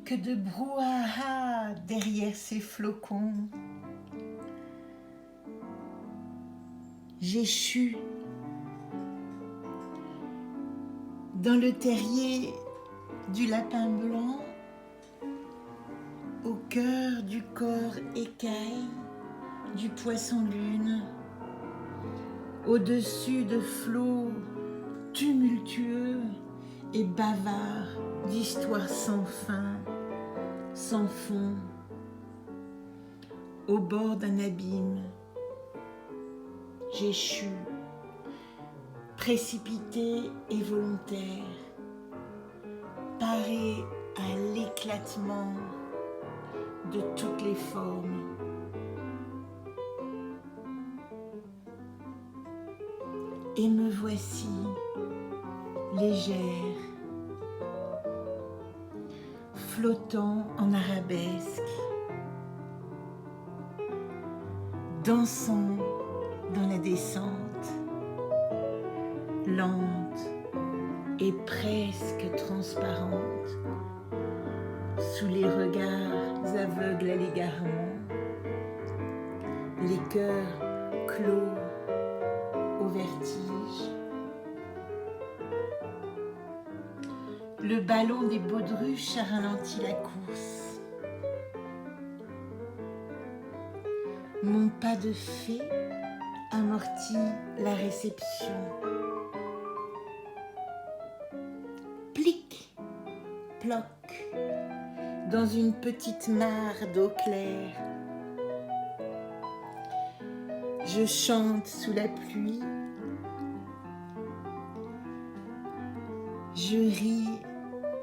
que de brouhaha derrière ces flocons. J'échus dans le terrier du lapin blanc, au cœur du corps écaille du poisson-lune, au-dessus de flots tumultueux et bavards d'histoires sans fin, sans fond, au bord d'un abîme. J'échus, précipité et volontaire, paré à l'éclatement de toutes les formes. Et me voici légère, flottant en arabesque, dansant dans la descente, lente et presque transparente, sous les regards aveugles à l'égarement, les cœurs clos au vertige. Le ballon des baudruches a ralenti la course. Mon pas de fée amortit la réception. Plic, ploc, dans une petite mare d'eau claire. Je chante sous la pluie. Je ris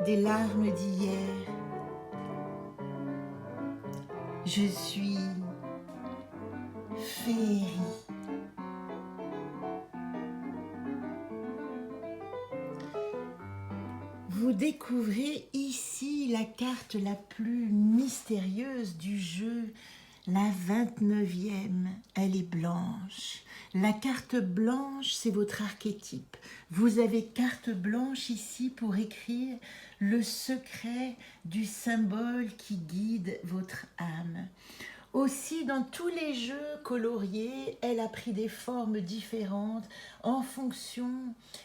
des larmes d'hier. Je suis féerie. Vous découvrez ici la carte la plus mystérieuse du jeu, la 29e. Elle est blanche. La carte blanche, c'est votre archétype. Vous avez carte blanche ici pour écrire le secret du symbole qui guide votre âme. Aussi, dans tous les jeux coloriés, elle a pris des formes différentes en fonction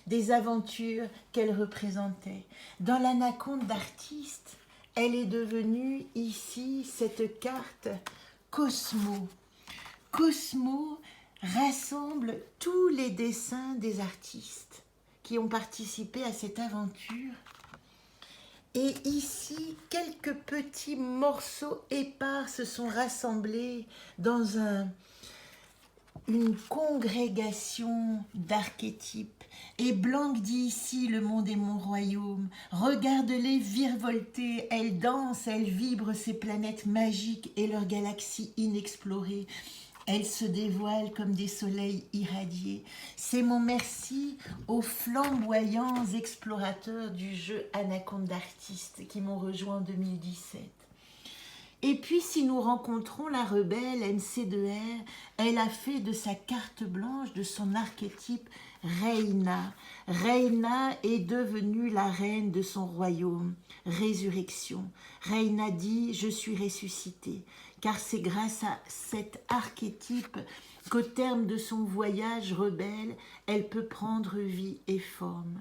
des aventures qu'elle représentait. Dans l'anaconde d'artiste, elle est devenue ici cette carte Cosmo. Cosmo rassemble tous les dessins des artistes qui ont participé à cette aventure. Et ici, quelques petits morceaux épars se sont rassemblés dans une congrégation d'archétypes. Et Blanc dit ici, le monde est mon royaume. Regarde-les virevolter, elles dansent, elles vibrent ces planètes magiques et leurs galaxies inexplorées. Elles se dévoilent comme des soleils irradiés. C'est mon merci aux flamboyants explorateurs du jeu Anaconde d'artistes qui m'ont rejoint en 2017. Et puis, si nous rencontrons la rebelle MC2R, elle a fait de sa carte blanche, de son archétype, Reina. Reina est devenue la reine de son royaume. Résurrection. Reina dit « Je suis ressuscitée ». Car c'est grâce à cet archétype qu'au terme de son voyage rebelle, elle peut prendre vie et forme.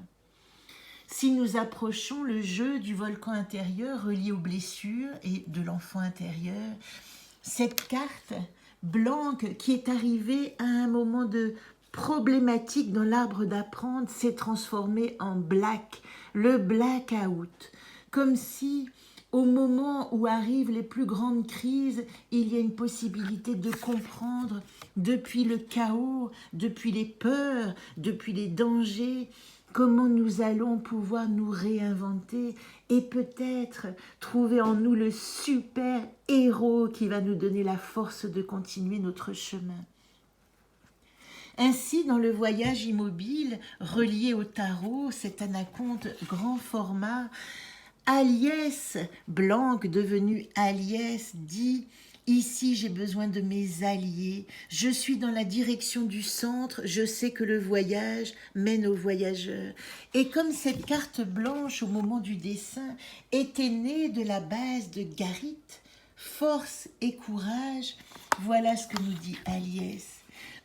Si nous approchons le jeu du volcan intérieur relié aux blessures et de l'enfant intérieur, cette carte blanche qui est arrivée à un moment de problématique dans l'arbre d'apprendre s'est transformée en black, le blackout, comme si au moment où arrivent les plus grandes crises, il y a une possibilité de comprendre depuis le chaos, depuis les peurs, depuis les dangers, comment nous allons pouvoir nous réinventer et peut-être trouver en nous le super héros qui va nous donner la force de continuer notre chemin. Ainsi, dans le voyage immobile relié au tarot, cet anaconde grand format, Aliès, Blanc, devenue Aliès, dit Ici, j'ai besoin de mes alliés. Je suis dans la direction du centre. Je sais que le voyage mène aux voyageurs. Et comme cette carte blanche, au moment du dessin, était née de la base de Garit, force et courage, voilà ce que nous dit Aliès.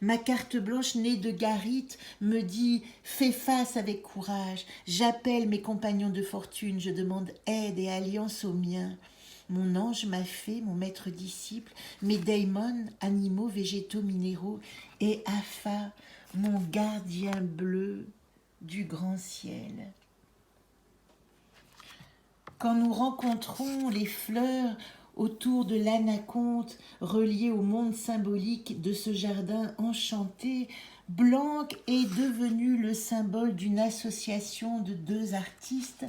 Ma carte blanche née de Garit me dit « Fais face avec courage, j'appelle mes compagnons de fortune, je demande aide et alliance aux miens. » Mon ange m'a fait, mon maître disciple, mes daimons, animaux, végétaux, minéraux, et Apha, mon gardien bleu du grand ciel. Quand nous rencontrons les fleurs autour de l'anaconte reliée au monde symbolique de ce jardin enchanté, Blanc est devenu le symbole d'une association de deux artistes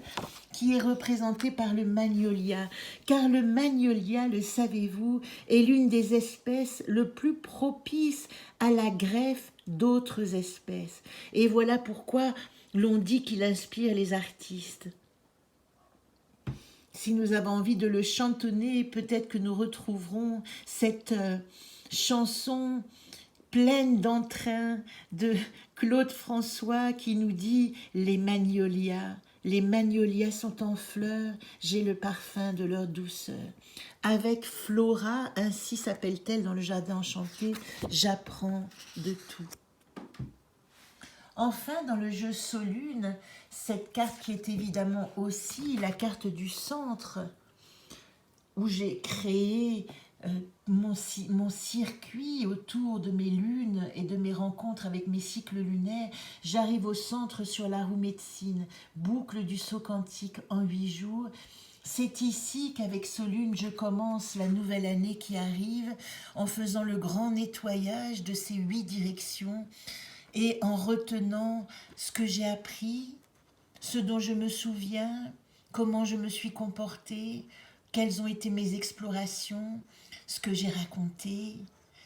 qui est représentée par le magnolia. Car le magnolia, le savez-vous, est l'une des espèces le plus propices à la greffe d'autres espèces. Et voilà pourquoi l'on dit qu'il inspire les artistes. Si nous avons envie de le chantonner, peut-être que nous retrouverons cette chanson pleine d'entrain de Claude François qui nous dit « Les magnolias sont en fleurs, j'ai le parfum de leur douceur. Avec Flora, ainsi s'appelle-t-elle dans le jardin enchanté, j'apprends de tout. » Enfin, dans le jeu Solune, cette carte qui est évidemment aussi la carte du centre, où j'ai créé mon circuit autour de mes lunes et de mes rencontres avec mes cycles lunaires, j'arrive au centre sur la roue médecine, boucle du saut quantique en 8 jours. C'est ici qu'avec Solune, je commence la nouvelle année qui arrive en faisant le grand nettoyage de ces 8 directions et en retenant ce que j'ai appris, ce dont je me souviens, comment je me suis comportée, quelles ont été mes explorations, ce que j'ai raconté,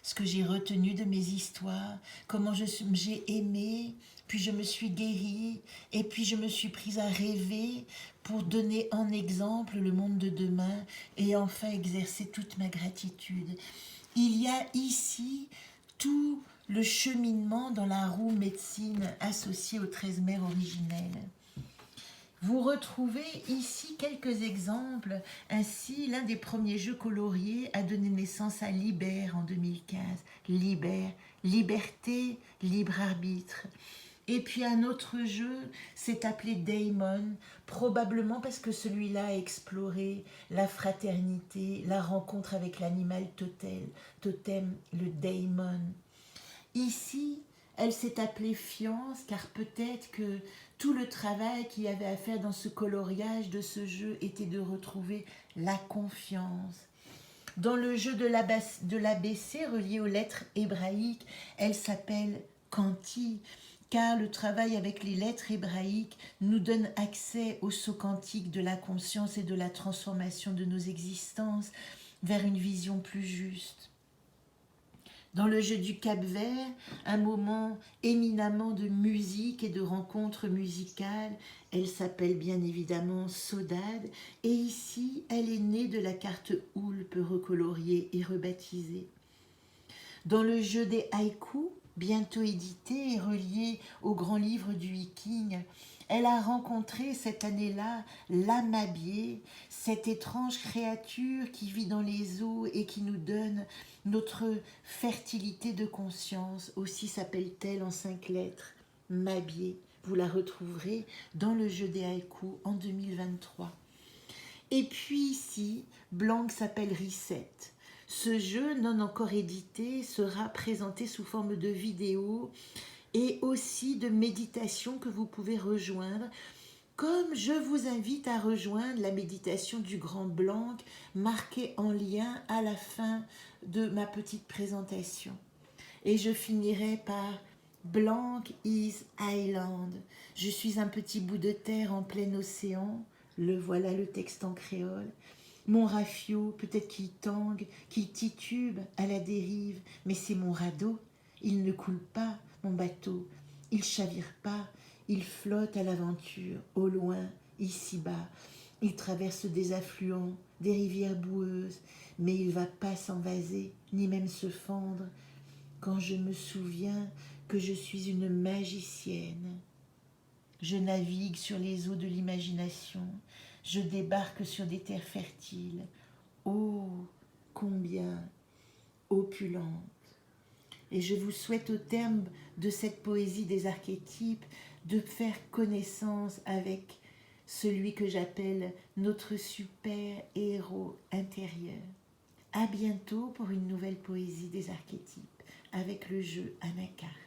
ce que j'ai retenu de mes histoires, comment j'ai aimé, puis je me suis guérie, et puis je me suis prise à rêver pour donner en exemple le monde de demain et enfin exercer toute ma gratitude. Il y a ici tout le cheminement dans la roue médecine associée aux 13 mers originelles. Vous retrouvez ici quelques exemples. Ainsi, l'un des premiers jeux coloriés a donné naissance à Libère en 2015. Libère, liberté, libre arbitre. Et puis un autre jeu s'est appelé Daimon, probablement parce que celui-là a exploré la fraternité, la rencontre avec l'animal totem, le Daimon. Ici, elle s'est appelée Fiance, car peut-être que tout le travail qu'il y avait à faire dans ce coloriage de ce jeu était de retrouver la confiance. Dans le jeu de l'ABC relié aux lettres hébraïques, elle s'appelle Canti, car le travail avec les lettres hébraïques nous donne accès au saut quantique de la conscience et de la transformation de nos existences vers une vision plus juste. Dans le jeu du Cap-Vert, un moment éminemment de musique et de rencontres musicales, elle s'appelle bien évidemment Saudade, et ici, elle est née de la carte Houlpe recoloriée et rebaptisée. Dans le jeu des haïkus, bientôt édité et relié au grand livre du Viking, elle a rencontré cette année-là l'Amabier, cette étrange créature qui vit dans les eaux et qui nous donne notre fertilité de conscience. Aussi s'appelle-t-elle en 5 lettres, Mabier. Vous la retrouverez dans le jeu des haïkus en 2023. Et puis ici, Blanc s'appelle Reset. Ce jeu, non encore édité, sera présenté sous forme de vidéo et aussi de méditation que vous pouvez rejoindre, comme je vous invite à rejoindre la méditation du Grand Blanc, marquée en lien à la fin de ma petite présentation. Et je finirai par Blanc is Island. Je suis un petit bout de terre en plein océan. Le voilà le texte en créole. Mon rafio, peut-être qu'il tangue, qu'il titube à la dérive, mais c'est mon radeau. Il ne coule pas, mon bateau. Il chavire pas, il flotte à l'aventure, au loin, ici-bas. Il traverse des affluents, des rivières boueuses, mais il ne va pas s'envaser, ni même se fendre, quand je me souviens que je suis une magicienne. Je navigue sur les eaux de l'imagination, je débarque sur des terres fertiles. Oh, combien opulentes! Et je vous souhaite au terme de cette poésie des archétypes de faire connaissance avec celui que j'appelle notre super héros intérieur. À bientôt pour une nouvelle poésie des archétypes avec le jeu Anacar.